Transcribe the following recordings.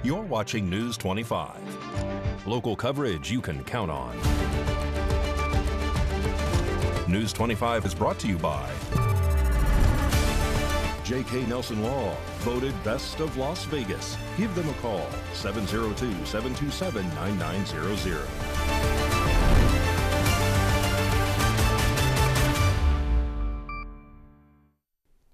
You're watching News 25. Local coverage you can count on. News 25 is brought to you by J.K. Nelson Law, voted Best of Las Vegas. Give them a call, 702-727-9900.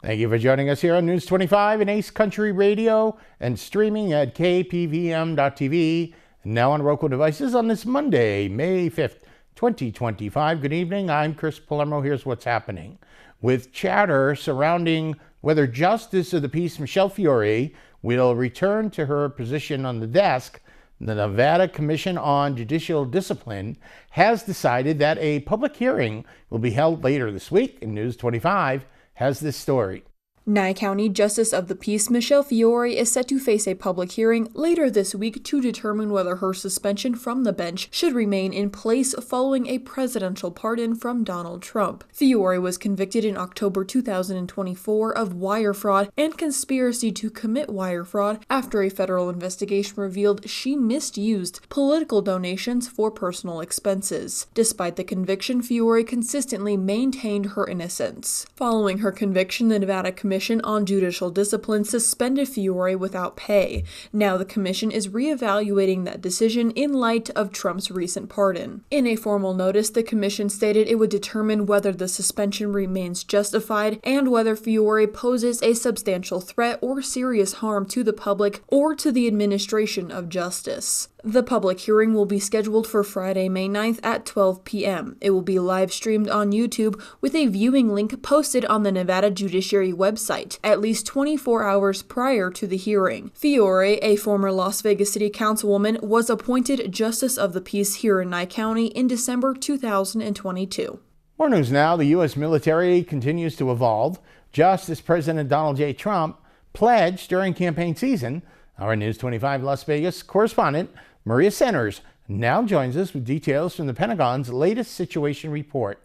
Thank you for joining us here on News 25 and Ace Country Radio and streaming at KPVM.TV and now on Roku devices on this Monday, May 5th, 2025. Good evening. I'm Chris Palermo. Here's what's happening. With chatter surrounding whether Justice of the Peace Michelle Fiore will return to her position on the desk, the Nevada Commission on Judicial Discipline has decided that a public hearing will be held later this week, and News 25 has this story. Nye County Justice of the Peace Michelle Fiore is set to face a public hearing later this week to determine whether her suspension from the bench should remain in place following a presidential pardon from Donald Trump. Fiore was convicted in October 2024 of wire fraud and conspiracy to commit wire fraud after a federal investigation revealed she misused political donations for personal expenses. Despite the conviction, Fiore consistently maintained her innocence. Following her conviction, the Nevada Commission on Judicial Discipline suspended Fiore without pay. Now the commission is reevaluating that decision in light of Trump's recent pardon. In a formal notice, the commission stated it would determine whether the suspension remains justified and whether Fiore poses a substantial threat or serious harm to the public or to the administration of justice. The public hearing will be scheduled for Friday, May 9th at 12 p.m. It will be live streamed on YouTube with a viewing link posted on the Nevada Judiciary website at least 24 hours prior to the hearing. Fiore, a former Las Vegas City Councilwoman, was appointed Justice of the Peace here in Nye County in December 2022. More news now. The U.S. military continues to evolve, just as President Donald J. Trump pledged during campaign season. Our News 25 Las Vegas correspondent, Maria Centers, now joins us with details from the Pentagon's latest situation report.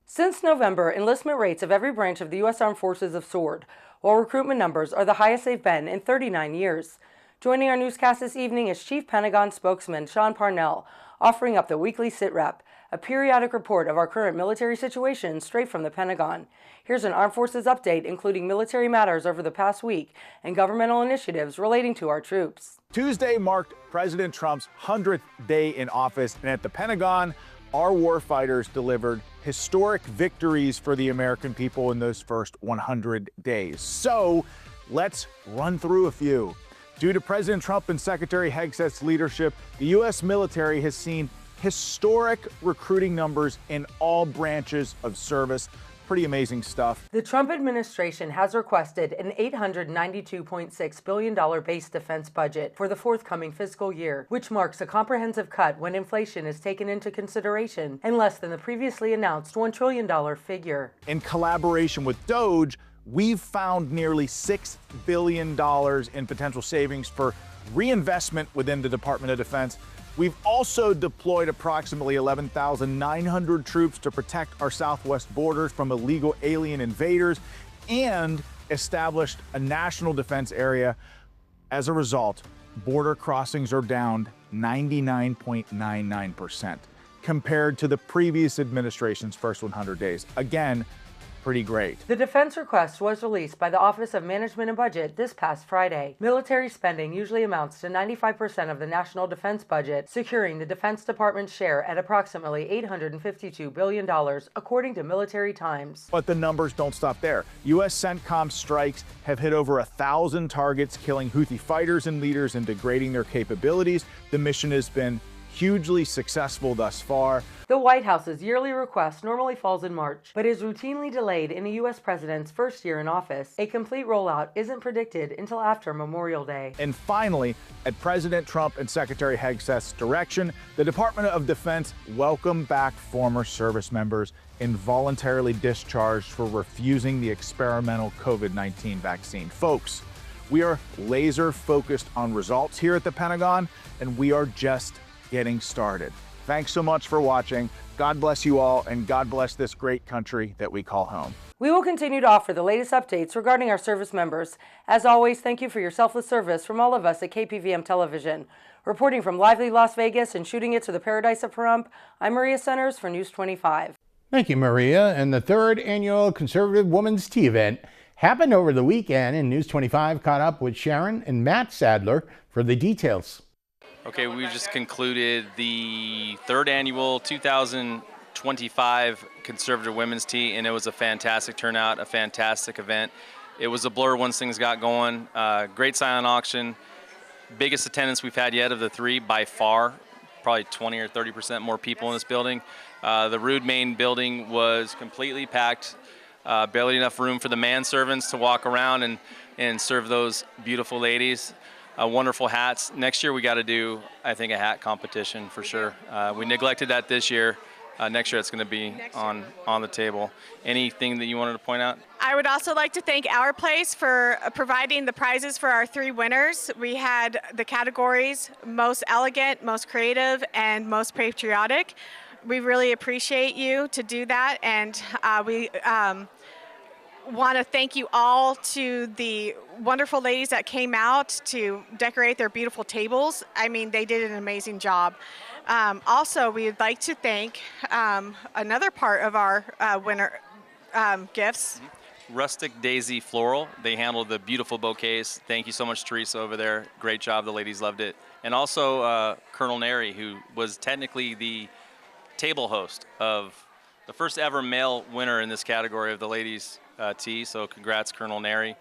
Since November, enlistment rates of every branch of the U.S. Armed Forces have soared, while recruitment numbers are the highest they've been in 39 years. Joining our newscast this evening is Chief Pentagon spokesman Sean Parnell, offering up the weekly SITREP, a periodic report of our current military situation straight from the Pentagon. Here's an Armed Forces update, including military matters over the past week and governmental initiatives relating to our troops. Tuesday marked President Trump's 100th day in office, and at the Pentagon, our warfighters delivered historic victories for the American people in those first 100 days. So let's run through a few. Due to President Trump and Secretary Hegseth's leadership, the U.S. military has seen historic recruiting numbers in all branches of service. Pretty amazing stuff. The Trump administration has requested an $892.6 billion base defense budget for the forthcoming fiscal year, which marks a comprehensive cut when inflation is taken into consideration and less than the previously announced $1 trillion figure. In collaboration with DOGE, we've found nearly $6 billion in potential savings for reinvestment within the Department of Defense. We've also deployed approximately 11,900 troops to protect our southwest borders from illegal alien invaders and established a national defense area. As a result, border crossings are down 99.99% compared to the previous administration's first 100 days. Again, pretty great. The defense request was released by the Office of Management and Budget this past Friday. Military spending usually amounts to 95% of the national defense budget, securing the Defense Department's share at approximately $852 billion, according to Military Times. But the numbers don't stop there. U.S. CENTCOM strikes have hit over 1,000 targets, killing Houthi fighters and leaders and degrading their capabilities. The mission has been hugely successful thus far. The White House's yearly request normally falls in March, but is routinely delayed in a U.S. president's first year in office. A complete rollout isn't predicted until after Memorial Day. And finally, at President Trump and Secretary Hegseth's direction, the Department of Defense welcomed back former service members involuntarily discharged for refusing the experimental COVID-19 vaccine. Folks, we are laser focused on results here at the Pentagon, and we are just getting started. Thanks so much for watching. God bless you all, and God bless this great country that we call home. We will continue to offer the latest updates regarding our service members. As always, thank you for your selfless service from all of us at KPVM Television. Reporting from lively Las Vegas and shooting it to the paradise of Pahrump, I'm Maria Centers for News 25. Thank you, Maria. And the third annual Conservative Women's Tea event happened over the weekend, and News 25 caught up with Sharon and Matt Sadler for the details. Okay, we just concluded the third annual 2025 Conservative Women's Tea, and it was a fantastic turnout, a fantastic event. It was a blur once things got going. Great silent auction, biggest attendance we've had yet of the three by far, probably 20 or 30% more people in this building. The Rude main building was completely packed, barely enough room for the manservants to walk around and serve those beautiful ladies. Wonderful hats. Next year we got to do, I think, a hat competition for sure. We neglected that this year. Next year it's going to be on the table. Anything that you wanted to point out? I would also like to thank Our Place for providing the prizes for our three winners. We had the categories most elegant, most creative, and most patriotic. We really appreciate you to do that, and we want to thank you all to the wonderful ladies that came out to decorate their beautiful tables. I mean, they did an amazing job. Also, we would like to thank another part of our winner gifts. Rustic Daisy Floral. They handled the beautiful bouquets. Thank you so much, Teresa, over there. Great job. The ladies loved it. And also Colonel Neri, who was technically the table host of the first ever male winner in this category of the ladies' tea. So congrats, Colonel Neri.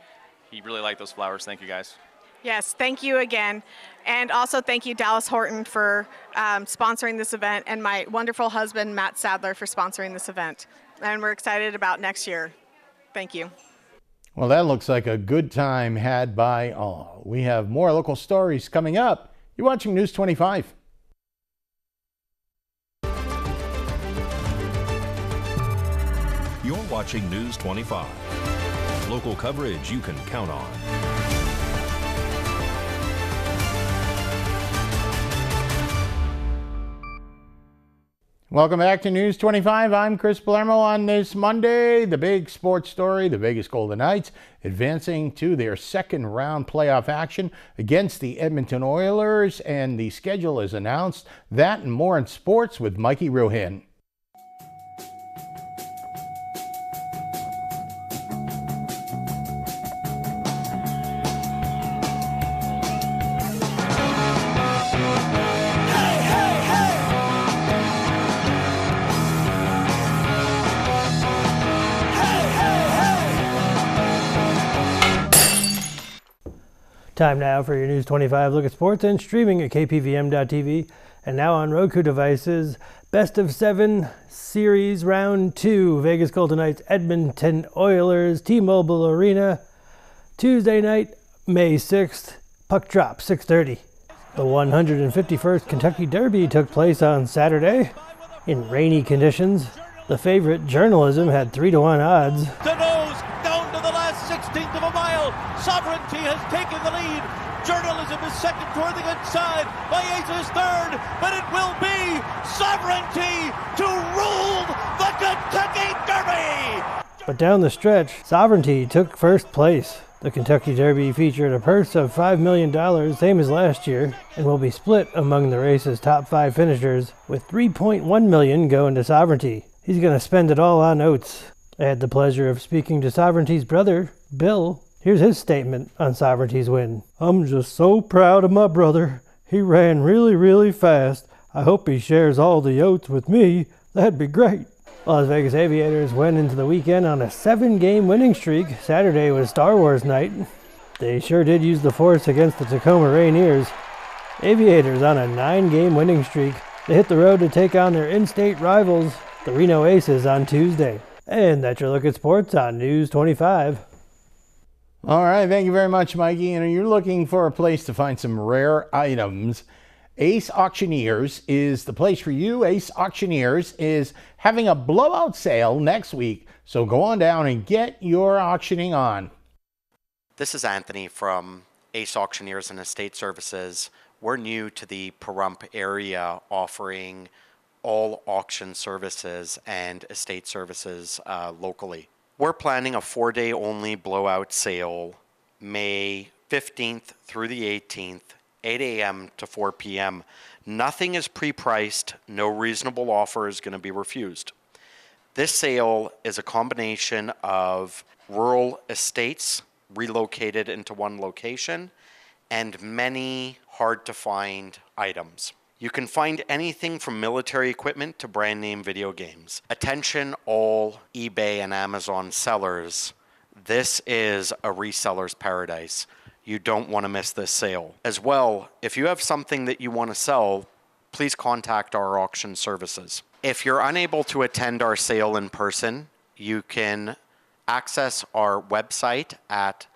He really liked those flowers. Thank you, guys. Yes, thank you again. And also thank you, Dallas Horton, for sponsoring this event, and my wonderful husband, Matt Sadler, for sponsoring this event. And we're excited about next year. Thank you. Well, that looks like a good time had by all. We have more local stories coming up. You're watching News 25. You're watching News 25. Local coverage you can count on. Welcome back to News 25. I'm Chris Palermo. On this Monday, the big sports story, the Vegas Golden Knights advancing to their second round playoff action against the Edmonton Oilers, and the schedule is announced. That and more in sports with Mikey Rohan. Time now for your News 25 look at sports and streaming at KPVM.TV and now on Roku devices. Best of 7 series round 2. Vegas Golden Knights, Edmonton Oilers, T-Mobile Arena. Tuesday night, May 6th. Puck drop, 6:30. The 151st Kentucky Derby took place on Saturday in rainy conditions. The favorite, Journalism, had 3-1 odds. To nose, down to the last 16th of a mile. Sovereignty has taken the lead. Journalism is second toward the inside. Baez is third, but it will be Sovereignty to rule the Kentucky Derby. But down the stretch, Sovereignty took first place. The Kentucky Derby featured a purse of $5 million, same as last year, and will be split among the race's top 5 finishers, with $3.1 million going to Sovereignty. He's going to spend it all on oats. I had the pleasure of speaking to Sovereignty's brother, Bill. Here's his statement on Sovereignty's win. I'm just so proud of my brother. He ran really, really fast. I hope he shares all the oats with me. That'd be great. Las Vegas Aviators went into the weekend on a 7-game winning streak. Saturday was Star Wars night. They sure did use the force against the Tacoma Rainiers. Aviators on a 9-game winning streak. They hit the road to take on their in-state rivals, the Reno Aces, on Tuesday. And that's your look at sports on News 25. All right, thank you very much, Mikey. And you're looking for a place to find some rare items. Ace Auctioneers is the place for you. Ace Auctioneers is having a blowout sale next week, so go on down and get your auctioning on. This is Anthony from Ace Auctioneers and Estate Services. We're new to the Pahrump area, offering all auction services and estate services locally. We're planning a 4-day only blowout sale, May 15th through the 18th, 8 a.m. to 4 p.m. Nothing is pre-priced. No reasonable offer is going to be refused. This sale is a combination of rural estates relocated into one location and many hard-to-find items. You can find anything from military equipment to brand name video games. Attention all eBay and Amazon sellers. This is a reseller's paradise. You don't want to miss this sale. As well, if you have something that you want to sell, please contact our auction services. If you're unable to attend our sale in person, you can access our website at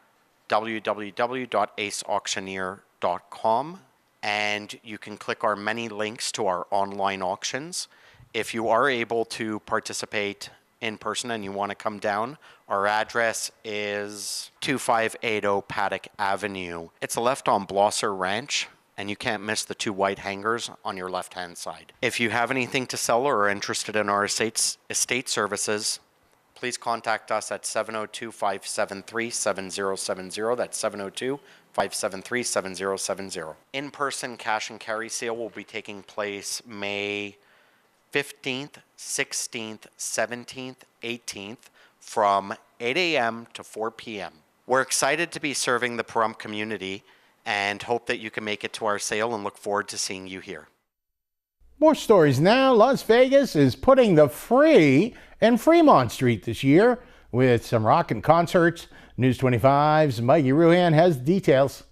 www.aceauctioneer.com, and you can click our many links to our online auctions. If you are able to participate in person and you want to come down, our address is 2580 Paddock Avenue. It's left on Blosser Ranch, and you can't miss the 2 white hangers on your left-hand side. If you have anything to sell or are interested in our estate services, please contact us at 702-573-7070. That's 702-573-7070. In-person cash and carry sale will be taking place May 15th, 16th, 17th, 18th from 8 a.m. to 4 p.m. We're excited to be serving the Pahrump community and hope that you can make it to our sale and look forward to seeing you here. More stories now. Las Vegas is putting the free in Fremont Street this year with some rockin' concerts. News 25's Mikey Ruhan has details.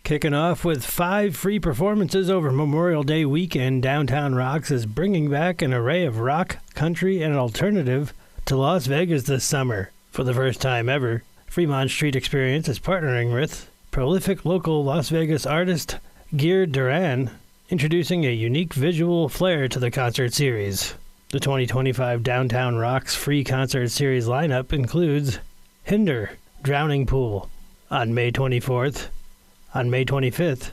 Kicking off with 5 free performances over Memorial Day weekend, Downtown Rocks is bringing back an array of rock, country, and alternative to Las Vegas this summer. For the first time ever, Fremont Street Experience is partnering with prolific local Las Vegas artist Gear Duran, introducing a unique visual flair to the concert series. The 2025 Downtown Rocks free concert series lineup includes Hinder, Drowning Pool, on May 24th. On May 25th,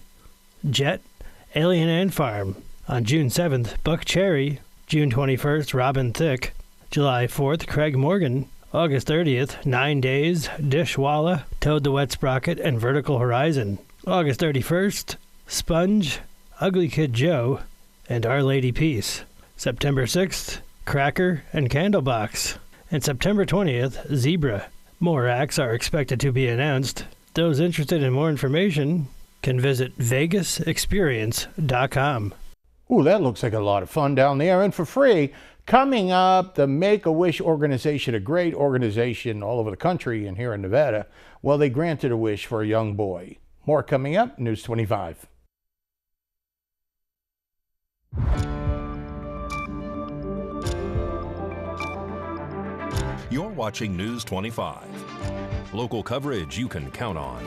Jet, Alien Ant Farm. On June 7th, Buck Cherry. June 21st, Robin Thicke. July 4th, Craig Morgan. August 30th, 9 Days, Dishwalla, Toad the Wet Sprocket, and Vertical Horizon. August 31st, Sponge, Ugly Kid Joe, and Our Lady Peace. September 6th, Cracker and Candlebox. And September 20th, Zebra. More acts are expected to be announced. Those interested in more information can visit vegasexperience.com. Ooh, that looks like a lot of fun down there. And for free, coming up, the Make-A-Wish organization, a great organization all over the country and here in Nevada, well, they granted a wish for a young boy. More coming up, News 25. You're watching News 25. Local coverage you can count on.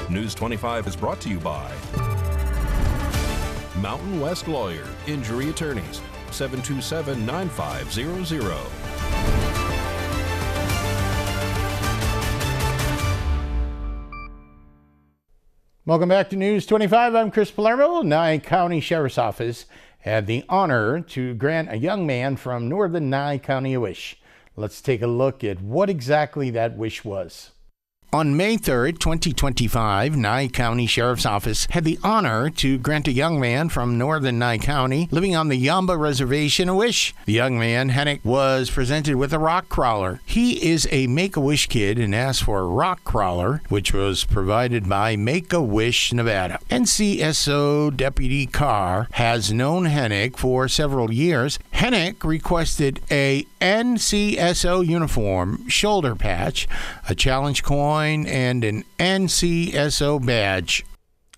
News 25 is brought to you by Mountain West Lawyer, Injury Attorneys, 727-9500. Welcome back to News 25. I'm Chris Palermo. Nye County Sheriff's Office had the honor to grant a young man from northern Nye County a wish. Let's take a look at what exactly that wish was. On May 3rd, 2025, Nye County Sheriff's Office had the honor to grant a young man from northern Nye County living on the Yamba Reservation a wish. The young man, Hennick, was presented with a rock crawler. He is a Make-A-Wish kid and asked for a rock crawler, which was provided by Make-A-Wish Nevada. NCSO Deputy Carr has known Hennick for several years. Hennick requested a NCSO uniform, shoulder patch, a challenge coin, and an NCSO badge.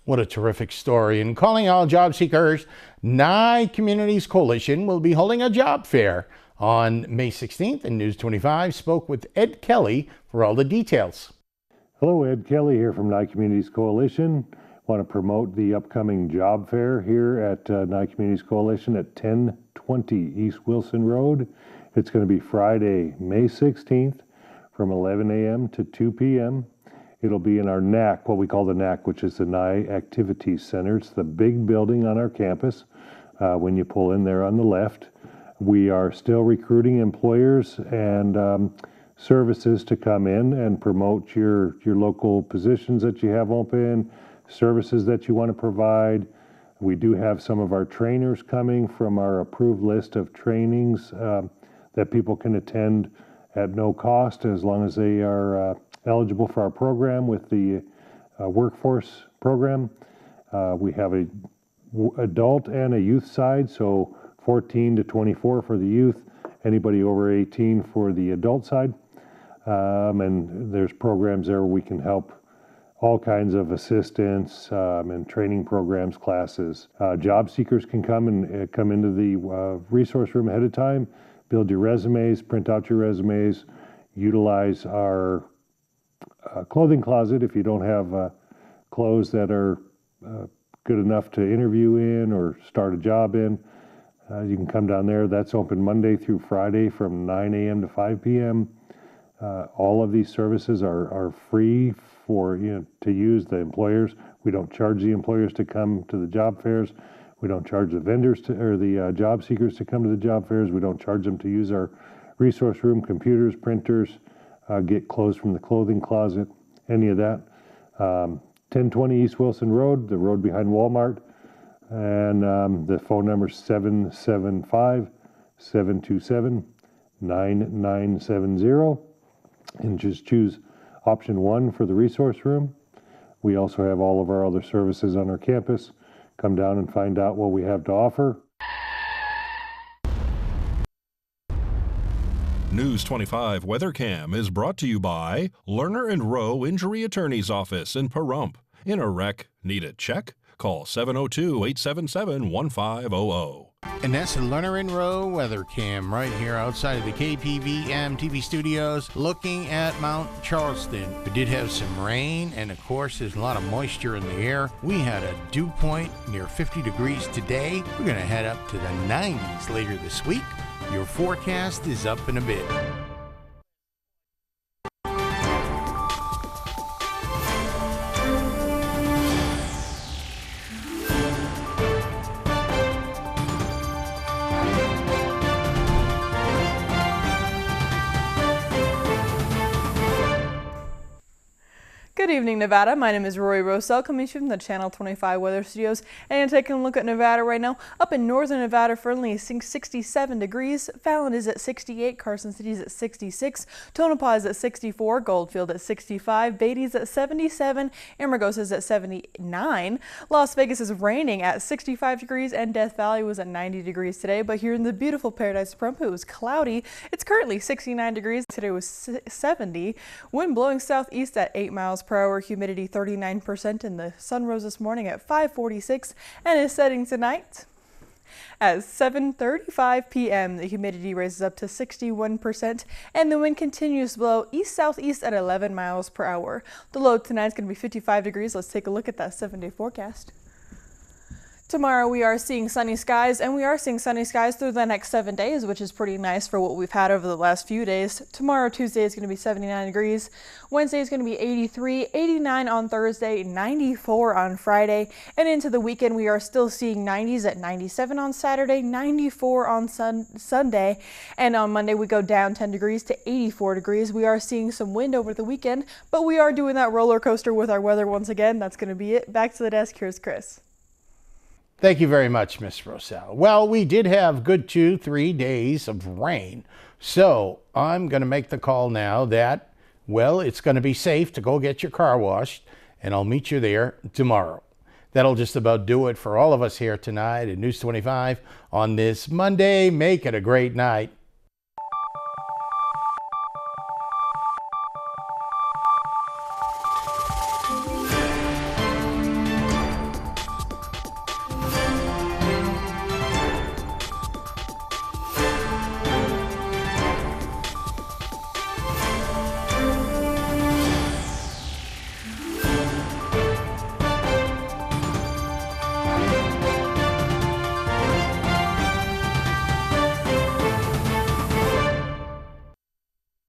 What a terrific story. And calling all job seekers, Nye Communities Coalition will be holding a job fair on May 16th, and News 25 spoke with Ed Kelly for all the details. Hello, Ed Kelly here from Nye Communities Coalition. Want to promote the upcoming job fair here at Nye Communities Coalition at 1020 East Wilson Road. It's going to be Friday, May 16th from 11 a.m. to 2 p.m. It'll be in our NAC, what we call the NAC, which is the Nye Activities Center. It's the big building on our campus when you pull in there on the left. We are still recruiting employers and services to come in and promote your local positions that you have open, services that you want to provide. We do have some of our trainers coming from our approved list of trainings that people can attend at no cost as long as they are eligible for our program with the workforce program. We have a adult and a youth side, so 14 to 24 for the youth, anybody over 18 for the adult side. And there's programs there where we can help all kinds of assistance and training programs, classes. Job seekers can come into the resource room ahead of time, build your resumes, print out your resumes, utilize our clothing closet if you don't have clothes that are good enough to interview in or start a job in. You can come down there. That's open Monday through Friday from 9 a.m. to 5 p.m. All of these services are free for to use the employers. We don't charge the employers to come to the job fairs. We don't charge the vendors or the job seekers to come to the job fairs. We don't charge them to use our resource room, computers, printers, get clothes from the clothing closet, any of that. 1020 East Wilson Road, the road behind Walmart, and the phone number is 775-727-9970, and just choose option 1 for the resource room. We also have all of our other services on our campus. Come down and find out what we have to offer. News 25 WeatherCam is brought to you by Lerner and Rowe Injury Attorney's Office in Pahrump. In a wreck, need a check? Call 702-877-1500. And that's the Lerner and Rowe Weather Cam right here outside of the KPVM TV studios looking at Mount Charleston. We did have some rain, and of course there's a lot of moisture in the air. We had a dew point near 50 degrees today. We're going to head up to the 90s later this week. Your forecast is up in a bit. Good evening, Nevada. My name is Rory Rosell, coming to you from the Channel 25 Weather Studios. And taking a look at Nevada right now. Up in northern Nevada, Fernley is 67 degrees. Fallon is at 68. Carson City is at 66. Tonopah is at 64. Goldfield at 65. Beatty's at 77. Amargosa is at 79. Las Vegas is raining at 65 degrees. And Death Valley was at 90 degrees today. But here in the beautiful Paradise Pahrump, it was cloudy. It's currently 69 degrees. Today was 70. Wind blowing southeast at 8 miles per hour, humidity 39%, and the sun rose this morning at 5:46 and is setting tonight at 7:35 p.m. The humidity raises up to 61%, and the wind continues to blow east-southeast at 11 miles per hour. The low tonight is going to be 55 degrees. Let's take a look at that 7-day forecast. Tomorrow we are seeing sunny skies, and we are seeing sunny skies through the next 7 days, which is pretty nice for what we've had over the last few days. Tomorrow, Tuesday, is going to be 79 degrees. Wednesday is going to be 83, 89 on Thursday, 94 on Friday, and into the weekend we are still seeing 90s at 97 on Saturday, 94 on Sunday, and on Monday we go down 10 degrees to 84 degrees. We are seeing some wind over the weekend, but we are doing that roller coaster with our weather once again. That's going to be it. Back to the desk. Here's Chris. Thank you very much, Miss Rosell. Well, we did have good 2-3 days of rain, so I'm going to make the call now that, well, it's going to be safe to go get your car washed, and I'll meet you there tomorrow. That'll just about do it for all of us here tonight at News 25 on this Monday. Make it a great night.